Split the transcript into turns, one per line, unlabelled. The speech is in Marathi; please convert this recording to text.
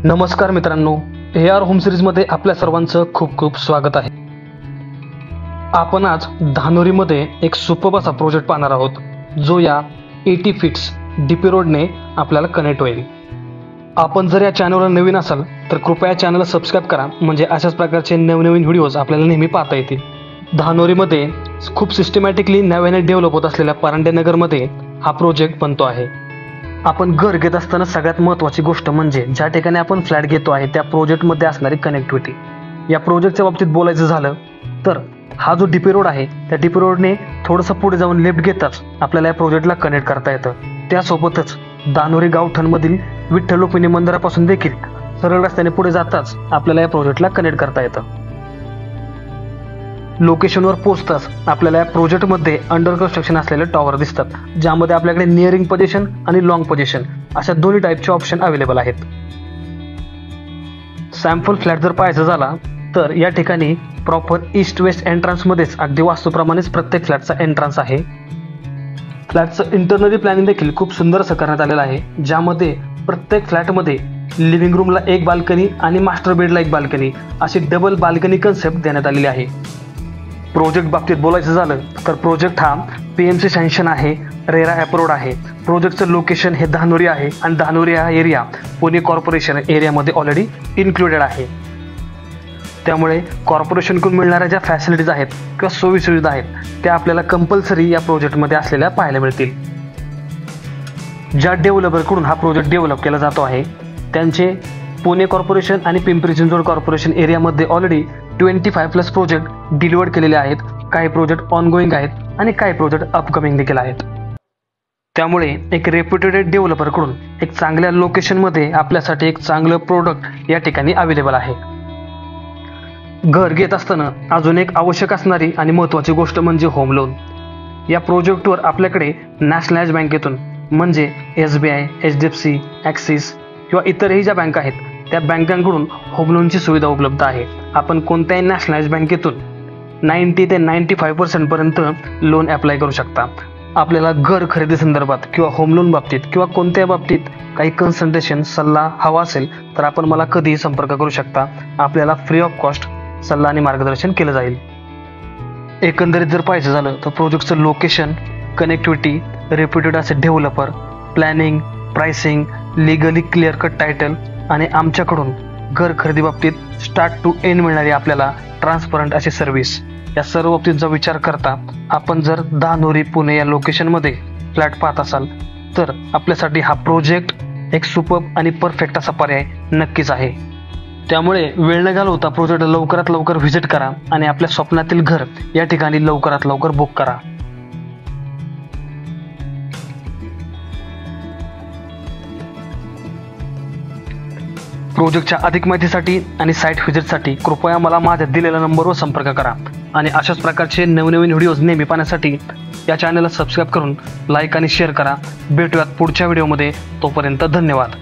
नमस्कार मित्रांनो, AR होम सिरीजमध्ये आपल्या सर्वांचं खूप खूप स्वागत आहे। आपण आज धानोरीमध्ये एक सुपर्ब असा प्रोजेक्ट पाहणार आहोत, जो या 80 फीट्स DP रोडने आपल्याला कनेक्ट होईल। आपण जर या चॅनलवर नवीन असाल तर कृपया या चॅनलला सबस्क्राइब करा, म्हणजे अशाच प्रकारचे नवनवीन व्हिडिओज आपल्याला नेहमी पाहता येतील। धानोरीमध्ये खूप सिस्टमॅटिकली नव्याने डेव्हलप होत असलेल्या परांडेनगरमध्ये हा प्रोजेक्ट बनतो आहे। आपण घर घेत असताना सगळ्यात महत्त्वाची गोष्ट म्हणजे ज्या ठिकाणी आपण फ्लॅट घेतो आहे त्या प्रोजेक्टमध्ये असणारी कनेक्टिव्हिटी। या प्रोजेक्टच्या बाबतीत बोलायचं झालं तर हा जो DP रोड आहे त्या DP रोडने थोडंसं पुढे जाऊन लेफ्ट घेताच आपल्याला या प्रोजेक्टला कनेक्ट करता येतं। त्यासोबतच दानोरी गावठणमधील विठ्ठल रुक्मिणी मंदिरापासून देखील सरळ रस्त्याने पुढे जाताच आपल्याला या प्रोजेक्टला कनेक्ट करता येतं। लोकेशनवर पोहोचताच आपल्याला या प्रोजेक्टमध्ये अंडर कन्स्ट्रक्शन असलेले टॉवर दिसतात, ज्यामध्ये आपल्याकडे नियरिंग पोझिशन आणि लॉंग पोझिशन अशा दोन्ही टाईपचे ऑप्शन अवेलेबल आहेत। सॅम्पल फ्लॅट जर पाहायचा झाला तर या ठिकाणी प्रॉपर ईस्ट वेस्ट एंट्रन्समध्येच अगदी वास्तूप्रमाणेच प्रत्येक फ्लॅटचा एंट्रन्स आहे। फ्लॅटचं इंटरनली प्लॅनिंग देखील खूप सुंदर असं करण्यात आलेलं आहे, ज्यामध्ये प्रत्येक फ्लॅटमध्ये लिव्हिंग रूमला एक बाल्कनी आणि मास्टर बेडला एक बाल्कनी अशी डबल बाल्कनी कन्सेप्ट देण्यात आलेली आहे। प्रोजेक्ट बाबतीत बोलायचं झालं तर प्रोजेक्ट हा PMC सँक्शन आहे, रेरा अप्रूव्ड आहे। प्रोजेक्टचं लोकेशन हे धानोरी आहे आणि धानोरी हा एरिया पुणे कॉर्पोरेशन एरियामध्ये ऑलरेडी इन्क्लुडेड आहे। त्यामुळे कॉर्पोरेशनकडून मिळणाऱ्या ज्या फॅसिलिटीज आहेत किंवा सोयीसुविधा आहेत त्या आपल्याला कंपल्सरी या प्रोजेक्टमध्ये असलेल्या पाहायला मिळतील। ज्या डेव्हलपरकडून हा प्रोजेक्ट डेव्हलप केला जातो आहे त्यांचे पुणे कॉर्पोरेशन आणि पिंपरी चिंचवड कॉर्पोरेशन एरियामध्ये ऑलरेडी 25+ प्रोजेक्ट डिलिव्हर्ड केलेले आहेत। काही प्रोजेक्ट ऑनगोईंग आहेत आणि काही प्रोजेक्ट अपकमिंग देखील आहेत। त्यामुळे एक रेप्युटेड डेव्हलपरकडून एक चांगल्या लोकेशनमध्ये आपल्यासाठी एक चांगलं प्रोडक्ट या ठिकाणी अवेलेबल आहे। घर घेत असताना अजून एक आवश्यक असणारी आणि महत्त्वाची गोष्ट म्हणजे होम लोन। या प्रोजेक्टवर आपल्याकडे नॅशनलाइज बँकेतून म्हणजे SBI, HDFC, ॲक्सिस किंवा इतरही ज्या बँका आहेत त्या बँकांकडून होम लोनची सुविधा उपलब्ध आहे। आपण कोणत्याही नॅशनलाइज बँकेतून 90 ते 95% पर्यंत लोन अप्लाय करू शकता। आपल्याला घर खरेदी संदर्भात किंवा होम लोन बाबतीत किंवा कोणत्या बाबतीत काही कन्सल्टेशन सल्ला हवा असेल तर आपण मला कधीही संपर्क करू शकता। आपल्याला फ्री ऑफ कॉस्ट सल्ला आणि मार्गदर्शन केलं जाईल। एकंदरीत जर पाहायचं झालं तर प्रोजेक्टचं लोकेशन, कनेक्टिव्हिटी, रेप्युटेड असे developer, planning, pricing, legally clear cut title आणि आमच्याकडून घर खरेदी बाबतीत स्टार्ट टू एंड मिळणारी आपल्याला ट्रान्सपरंट अशी सर्व्हिस, या सर्व बाबतींचा विचार करता आपण जर धानोरी पुणे या लोकेशनमध्ये फ्लॅट पाहत असाल तर आपल्यासाठी हा प्रोजेक्ट एक सुपर्ब आणि परफेक्ट असा पर्याय नक्कीच आहे। त्यामुळे वेळ न घालवता प्रोजेक्ट लवकरात लवकर व्हिजिट करा आणि आपल्या स्वप्नातील घर या ठिकाणी लवकरात लवकर बुक करा। प्रोजेक्टच्या अधिक माहितीसाठी आणि साईट व्हिजिटसाठी कृपया मला माझ्या दिलेल्या नंबरवर संपर्क करा आणि अशाच प्रकारचे नवनवीन व्हिडिओज नेहमी पाहण्यासाठी या चॅनलला सबस्क्राईब करून लाईक आणि शेअर करा। भेटूयात पुढच्या व्हिडिओमध्ये, तोपर्यंत धन्यवाद।